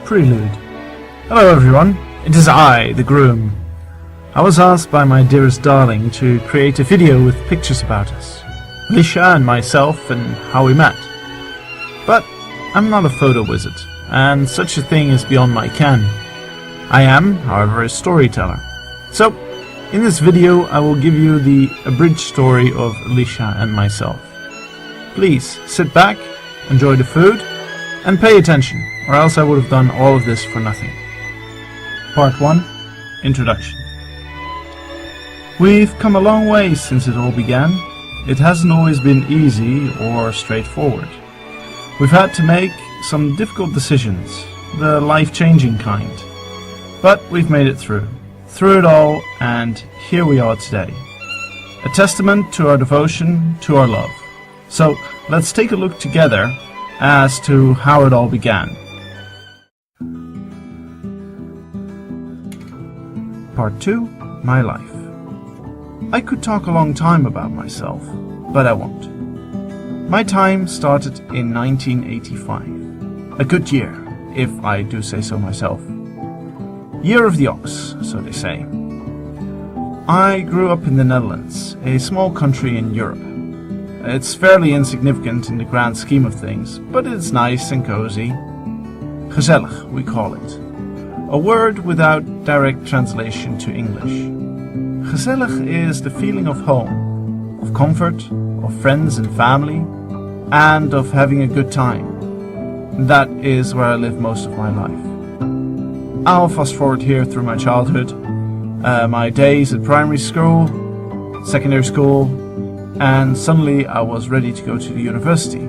Prelude. Hello everyone, it is I, the groom. I was asked by my dearest darling to create a video with pictures about us, Ellesha and myself, and how we met. But I'm not a photo wizard, and such a thing is beyond my ken. I am, however, a storyteller. So, in this video I will give you the abridged story of Ellesha and myself. Please sit back, enjoy the food, and pay attention, or else I would have done all of this for nothing. Part 1. Introduction. We've come a long way since it all began. It hasn't always been easy or straightforward. We've had to make some difficult decisions, the life-changing kind. But we've made it through it all, and here we are today. A testament to our devotion, to our love. So let's take a look together as to how it all began. Part 2. My life. I could talk a long time about myself, but I won't. My time started in 1985. A good year, if I do say so myself. Year of the ox, so they say. I grew up in the Netherlands, a small country in Europe. It's fairly insignificant in the grand scheme of things, but it's nice and cozy. Gezellig, we call it. A word without direct translation to English. Gezellig is the feeling of home, of comfort, of friends and family, and of having a good time. That is where I live most of my life. I'll fast forward here through my childhood, my days at primary school, secondary school, and suddenly I was ready to go to the university.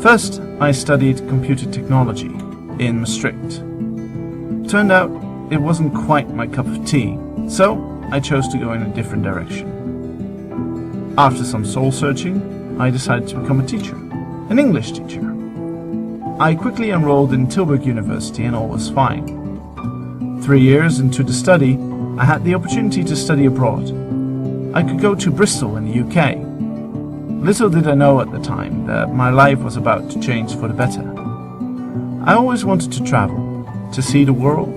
First, I studied computer technology in Maastricht. Turned out it wasn't quite my cup of tea, so I chose to go in a different direction. After some soul-searching, I decided to become a teacher, an English teacher. I quickly enrolled in Tilburg University and all was fine. 3 years into the study, I had the opportunity to study abroad. I could go to Bristol in the UK. Little did I know at the time that my life was about to change for the better. I always wanted to travel, to see the world,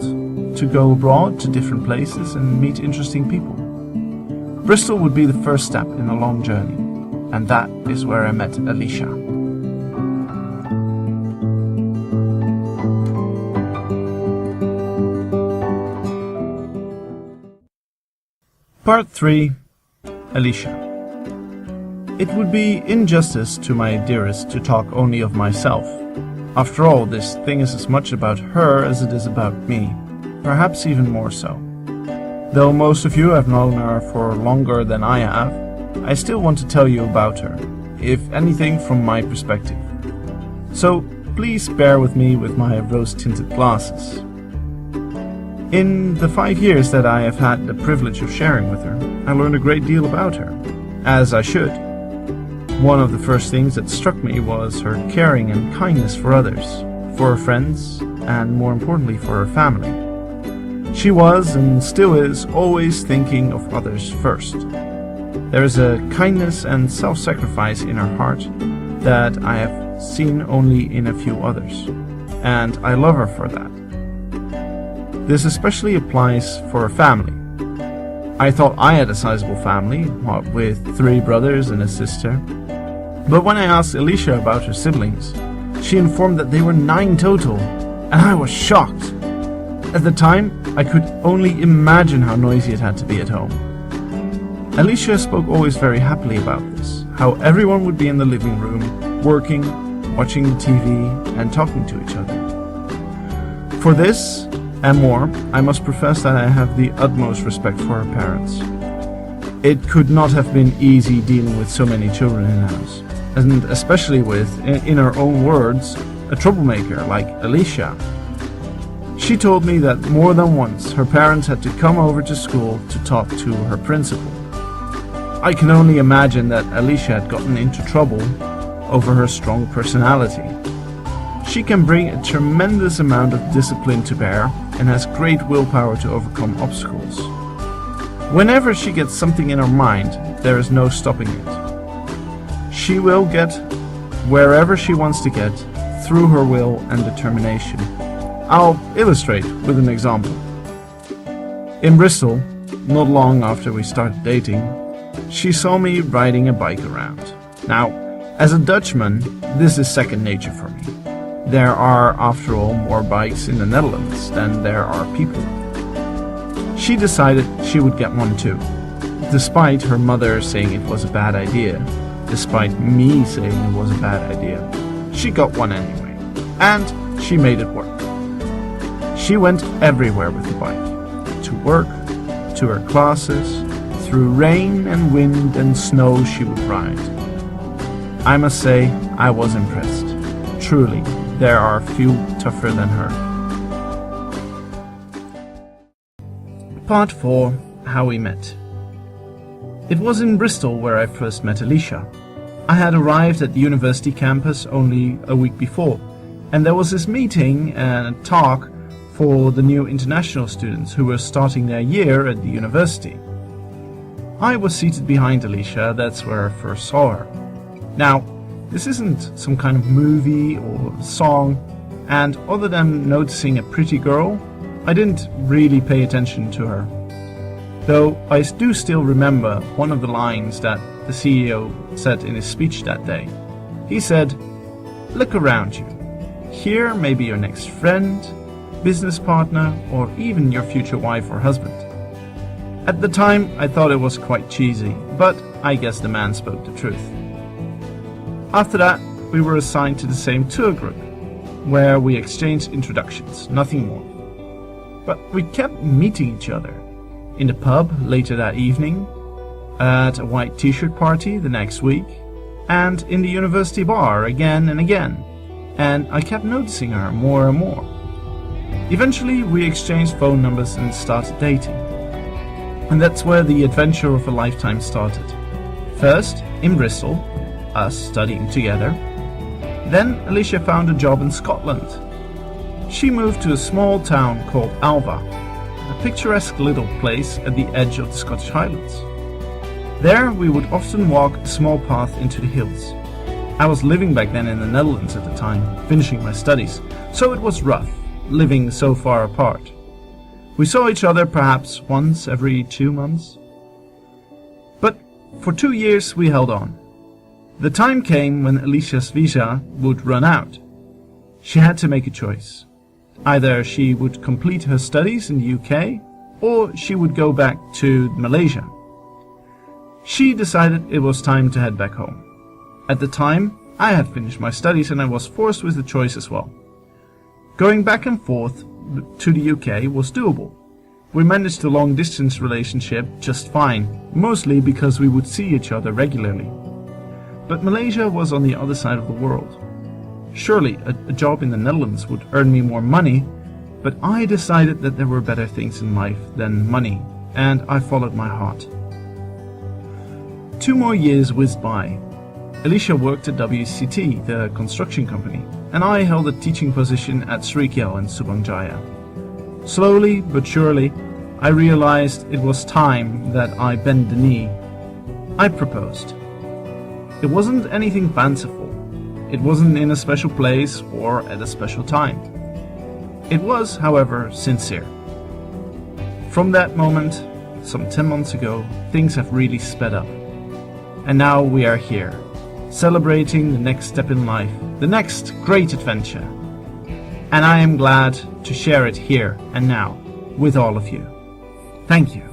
to go abroad to different places and meet interesting people. Bristol would be the first step in a long journey, and that is where I met Ellesha. Part 3. Ellesha. It would be injustice to my dearest to talk only of myself. After all, this thing is as much about her as it is about me, perhaps even more so. Though most of you have known her for longer than I have, I still want to tell you about her, if anything from my perspective. So please bear with me with my rose-tinted glasses. In the 5 years that I have had the privilege of sharing with her, I learned a great deal about her, as I should. One of the first things that struck me was her caring and kindness for others, for her friends, and more importantly for her family. She was, and still is, always thinking of others first. There is a kindness and self-sacrifice in her heart that I have seen only in a few others, and I love her for that. This especially applies for her family. I thought I had a sizable family, with 3 brothers and a sister. But when I asked Ellesha about her siblings, she informed that they were 9 total, and I was shocked. At the time, I could only imagine how noisy it had to be at home. Ellesha spoke always very happily about this, how everyone would be in the living room, working, watching the TV, and talking to each other. For this, and more, I must profess that I have the utmost respect for her parents. It could not have been easy dealing with so many children in the house, and especially with, in her own words, a troublemaker like Ellesha. She told me that more than once her parents had to come over to school to talk to her principal. I can only imagine that Ellesha had gotten into trouble over her strong personality. She can bring a tremendous amount of discipline to bear and has great willpower to overcome obstacles. Whenever she gets something in her mind, there is no stopping it. She will get wherever she wants to get through her will and determination. I'll illustrate with an example. In Bristol, not long after we started dating, she saw me riding a bike around. Now, as a Dutchman, this is second nature for me. There are, after all, more bikes in the Netherlands than there are people. She decided she would get one too, despite her mother saying it was a bad idea, despite me saying it was a bad idea. She got one anyway, and she made it work. She went everywhere with the bike, to work, to her classes, through rain and wind and snow she would ride. I must say, I was impressed. Truly, there are few tougher than her. Part 4. How we met. It was in Bristol where I first met Ellesha. I had arrived at the university campus only a week before, and there was this meeting and a talk for the new international students who were starting their year at the university. I was seated behind Ellesha, that's where I first saw her. Now, this isn't some kind of movie or song, and other than noticing a pretty girl, I didn't really pay attention to her. Though I do still remember one of the lines that the CEO said in his speech that day. He said, "Look around you. Here may be your next friend, business partner, or even your future wife or husband." At the time, I thought it was quite cheesy, but I guess the man spoke the truth. After that, we were assigned to the same tour group, where we exchanged introductions, nothing more. But we kept meeting each other. In the pub later that evening, at a white t-shirt party the next week, and in the university bar again and again, and I kept noticing her more and more. Eventually, we exchanged phone numbers and started dating. And that's where the adventure of a lifetime started. First, in Bristol, us studying together. Then Ellesha found a job in Scotland. She moved to a small town called Alva, a picturesque little place at the edge of the Scottish Highlands. There we would often walk a small path into the hills. I was living back then in the Netherlands at the time, finishing my studies, so it was rough, living so far apart. We saw each other perhaps once every 2 months. But for 2 years we held on. The time came when Ellesha's visa would run out. She had to make a choice. Either she would complete her studies in the UK, or she would go back to Malaysia. She decided it was time to head back home. At the time, I had finished my studies and I was forced with the choice as well. Going back and forth to the UK was doable. We managed the long-distance relationship just fine, mostly because we would see each other regularly. But Malaysia was on the other side of the world. Surely a job in the Netherlands would earn me more money, but I decided that there were better things in life than money, and I followed my heart. 2 more years whizzed by. Ellesha worked at WCT, the construction company, and I held a teaching position at Srikyal in Subang Jaya. Slowly but surely, I realized it was time that I bend the knee. I proposed. It wasn't anything fanciful. It wasn't in a special place or at a special time. It was, however, sincere. From that moment, some 10 months ago, things have really sped up. And now we are here, celebrating the next step in life, the next great adventure. And I am glad to share it here and now with all of you. Thank you.